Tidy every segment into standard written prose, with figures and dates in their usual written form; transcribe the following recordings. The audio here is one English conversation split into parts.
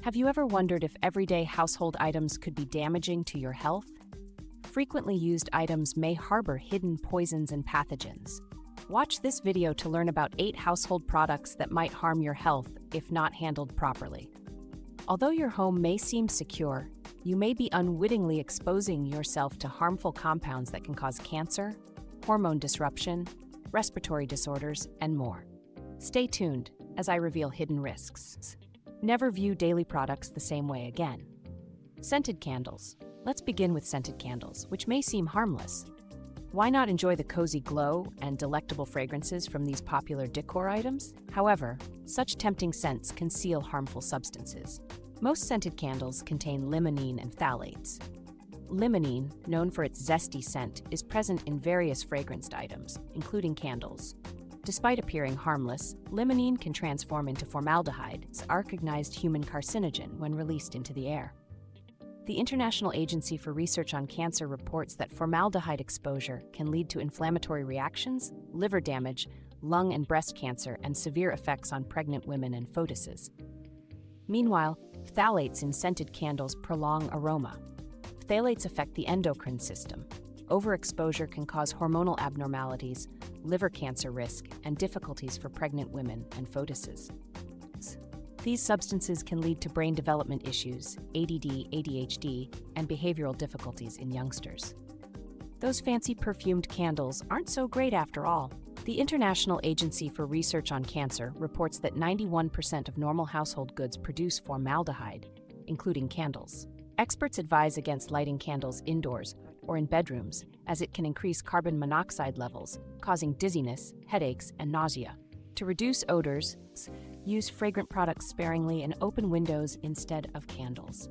Have you ever wondered if everyday household items could be damaging to your health? Frequently used items may harbor hidden poisons and pathogens. Watch this video to learn about 8 household products that might harm your health if not handled properly. Although your home may seem secure, you may be unwittingly exposing yourself to harmful compounds that can cause cancer, hormone disruption, respiratory disorders, and more. Stay tuned as I reveal hidden risks. Never view daily products the same way again. Scented candles. Let's begin with scented candles, which may seem harmless. Why not enjoy the cozy glow and delectable fragrances from these popular decor items? However, such tempting scents conceal harmful substances. Most scented candles contain limonene and phthalates. Limonene, known for its zesty scent, is present in various fragranced items, including candles. Despite appearing harmless, limonene can transform into formaldehyde, a recognized human carcinogen when released into the air. The International Agency for Research on Cancer reports that formaldehyde exposure can lead to inflammatory reactions, liver damage, lung and breast cancer, and severe effects on pregnant women and fetuses. Meanwhile, phthalates in scented candles prolong aroma. Phthalates affect the endocrine system. Overexposure can cause hormonal abnormalities, liver cancer risk, and difficulties for pregnant women and fetuses. These substances can lead to brain development issues, ADD, ADHD, and behavioral difficulties in youngsters. Those fancy perfumed candles aren't so great after all. The International Agency for Research on Cancer reports that 91% of normal household goods produce formaldehyde, including candles. Experts advise against lighting candles indoors or in bedrooms, as it can increase carbon monoxide levels, causing dizziness, headaches, and nausea. To reduce odors, use fragrant products sparingly and open windows instead of candles.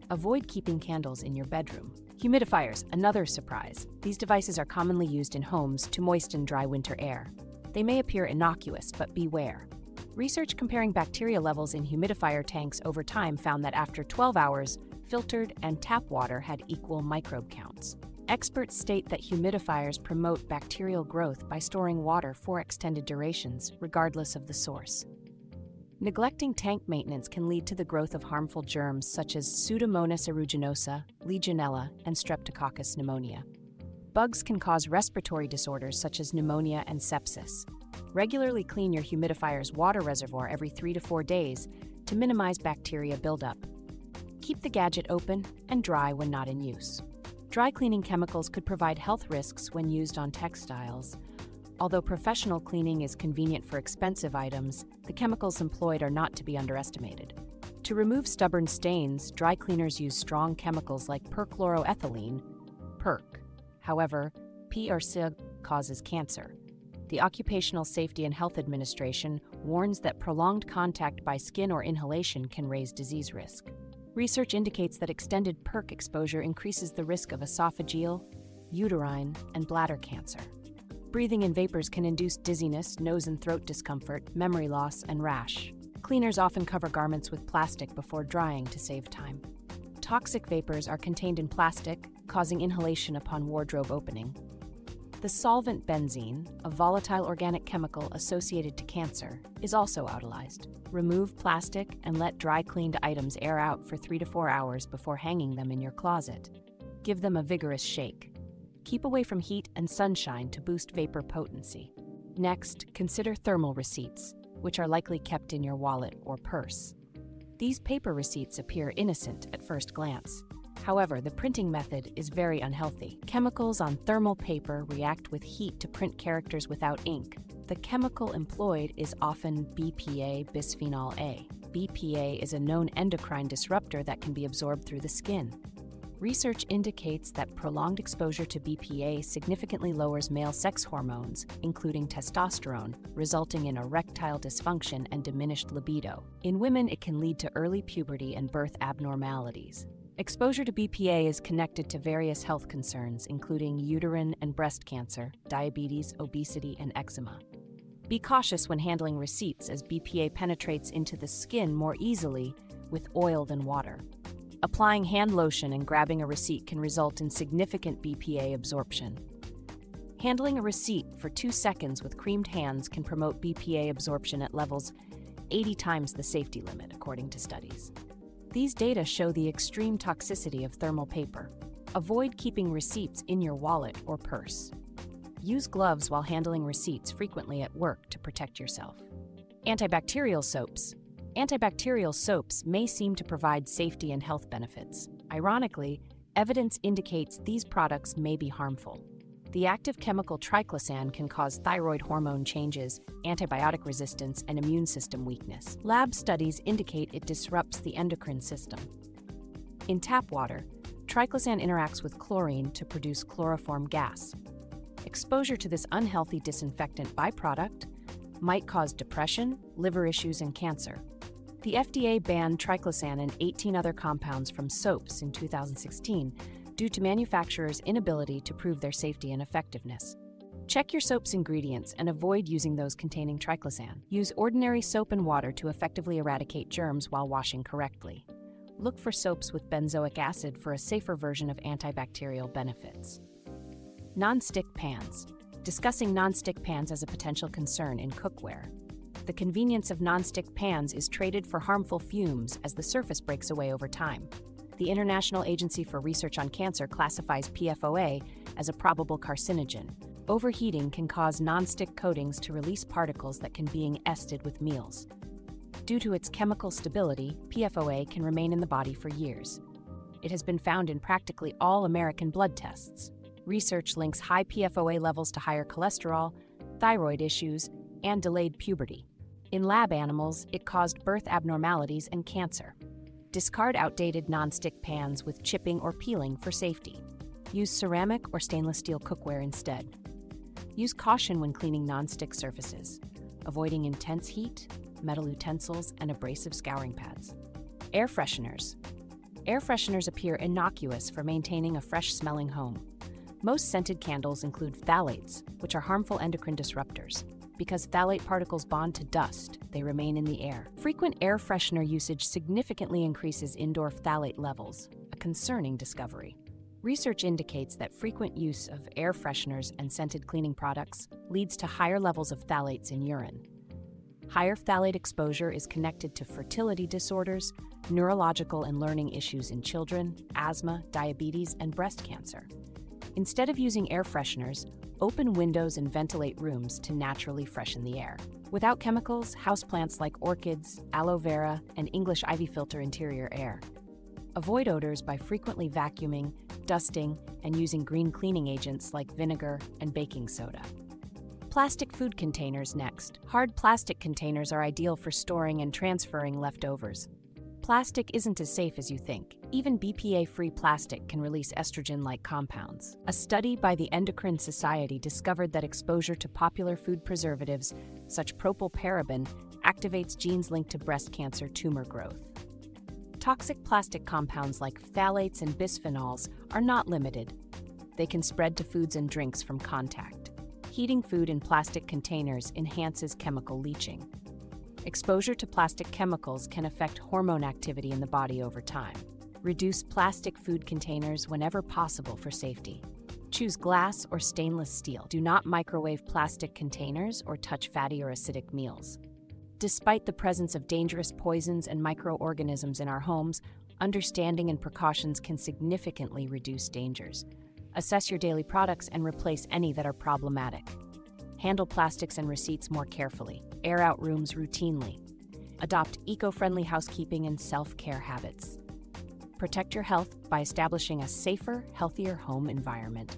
Avoid keeping candles in your bedroom. Humidifiers, another surprise. These devices are commonly used in homes to moisten dry winter air. They may appear innocuous, but beware. Research comparing bacteria levels in humidifier tanks over time found that after 12 hours, filtered and tap water had equal microbe counts. Experts state that humidifiers promote bacterial growth by storing water for extended durations, regardless of the source. Neglecting tank maintenance can lead to the growth of harmful germs such as Pseudomonas aeruginosa, Legionella, and Streptococcus pneumonia. Bugs can cause respiratory disorders such as pneumonia and sepsis. Regularly clean your humidifier's water reservoir every 3 to 4 days to minimize bacteria buildup. Keep the gadget open and dry when not in use. Dry cleaning chemicals could provide health risks when used on textiles. Although professional cleaning is convenient for expensive items, the chemicals employed are not to be underestimated. To remove stubborn stains, dry cleaners use strong chemicals like perchloroethylene, PERC. However, PERC causes cancer. The Occupational Safety and Health Administration warns that prolonged contact by skin or inhalation can raise disease risk. Research indicates that extended PERC exposure increases the risk of esophageal, uterine, and bladder cancer. Breathing in vapors can induce dizziness, nose and throat discomfort, memory loss, and rash. Cleaners often cover garments with plastic before drying to save time. Toxic vapors are contained in plastic, causing inhalation upon wardrobe opening. The solvent benzene, a volatile organic chemical associated to cancer, is also utilized. Remove plastic and let dry cleaned items air out for 3 to 4 hours before hanging them in your closet. Give them a vigorous shake. Keep away from heat and sunshine to boost vapor potency. Next, consider thermal receipts, which are likely kept in your wallet or purse. These paper receipts appear innocent at first glance. However, the printing method is very unhealthy. Chemicals on thermal paper react with heat to print characters without ink. The chemical employed is often BPA bisphenol A. BPA is a known endocrine disruptor that can be absorbed through the skin. Research indicates that prolonged exposure to BPA significantly lowers male sex hormones, including testosterone, resulting in erectile dysfunction and diminished libido. In women, it can lead to early puberty and birth abnormalities. Exposure to BPA is connected to various health concerns, including uterine and breast cancer, diabetes, obesity, and eczema. Be cautious when handling receipts, as BPA penetrates into the skin more easily with oil than water. Applying hand lotion and grabbing a receipt can result in significant BPA absorption. Handling a receipt for 2 seconds with creamed hands can promote BPA absorption at levels 80 times the safety limit, according to studies. These data show the extreme toxicity of thermal paper. Avoid keeping receipts in your wallet or purse. Use gloves while handling receipts frequently at work to protect yourself. Antibacterial soaps. Antibacterial soaps may seem to provide safety and health benefits. Ironically, evidence indicates these products may be harmful. The active chemical triclosan can cause thyroid hormone changes, antibiotic resistance, and immune system weakness. Lab studies indicate it disrupts the endocrine system. In tap water, triclosan interacts with chlorine to produce chloroform gas. Exposure to this unhealthy disinfectant byproduct might cause depression, liver issues, and cancer. The FDA banned triclosan and 18 other compounds from soaps in 2016 due to manufacturers' inability to prove their safety and effectiveness. Check your soap's ingredients and avoid using those containing triclosan. Use ordinary soap and water to effectively eradicate germs while washing correctly. Look for soaps with benzoic acid for a safer version of antibacterial benefits. Non-stick pans. Discussing non-stick pans as a potential concern in cookware. The convenience of non-stick pans is traded for harmful fumes as the surface breaks away over time. The International Agency for Research on Cancer classifies PFOA as a probable carcinogen. Overheating can cause non-stick coatings to release particles that can be ingested with meals. Due to its chemical stability, PFOA can remain in the body for years. It has been found in practically all American blood tests. Research links high PFOA levels to higher cholesterol, thyroid issues, and delayed puberty. In lab animals, it caused birth abnormalities and cancer. Discard outdated non-stick pans with chipping or peeling for safety. Use ceramic or stainless steel cookware instead. Use caution when cleaning non-stick surfaces, avoiding intense heat, metal utensils, and abrasive scouring pads. Air fresheners. Air fresheners appear innocuous for maintaining a fresh-smelling home. Most scented candles include phthalates, which are harmful endocrine disruptors. Because phthalate particles bond to dust, they remain in the air. Frequent air freshener usage significantly increases indoor phthalate levels, a concerning discovery. Research indicates that frequent use of air fresheners and scented cleaning products leads to higher levels of phthalates in urine. Higher phthalate exposure is connected to fertility disorders, neurological and learning issues in children, asthma, diabetes, and breast cancer. Instead of using air fresheners, open windows and ventilate rooms to naturally freshen the air. Without chemicals, houseplants like orchids, aloe vera, and English ivy filter interior air. Avoid odors by frequently vacuuming, dusting, and using green cleaning agents like vinegar and baking soda. Plastic food containers next. Hard plastic containers are ideal for storing and transferring leftovers. Plastic isn't as safe as you think. Even BPA-free plastic can release estrogen-like compounds. A study by the Endocrine Society discovered that exposure to popular food preservatives, such propylparaben, activates genes linked to breast cancer tumor growth. Toxic plastic compounds like phthalates and bisphenols are not limited. They can spread to foods and drinks from contact. Heating food in plastic containers enhances chemical leaching. Exposure to plastic chemicals can affect hormone activity in the body over time. Reduce plastic food containers whenever possible for safety. Choose glass or stainless steel. Do not microwave plastic containers or touch fatty or acidic meals. Despite the presence of dangerous poisons and microorganisms in our homes, understanding and precautions can significantly reduce dangers. Assess your daily products and replace any that are problematic. Handle plastics and receipts more carefully. Air out rooms routinely. Adopt eco-friendly housekeeping and self-care habits. Protect your health by establishing a safer, healthier home environment.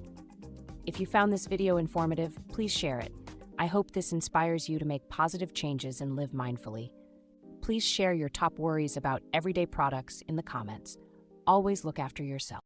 If you found this video informative, please share it. I hope this inspires you to make positive changes and live mindfully. Please share your top worries about everyday products in the comments. Always look after yourself.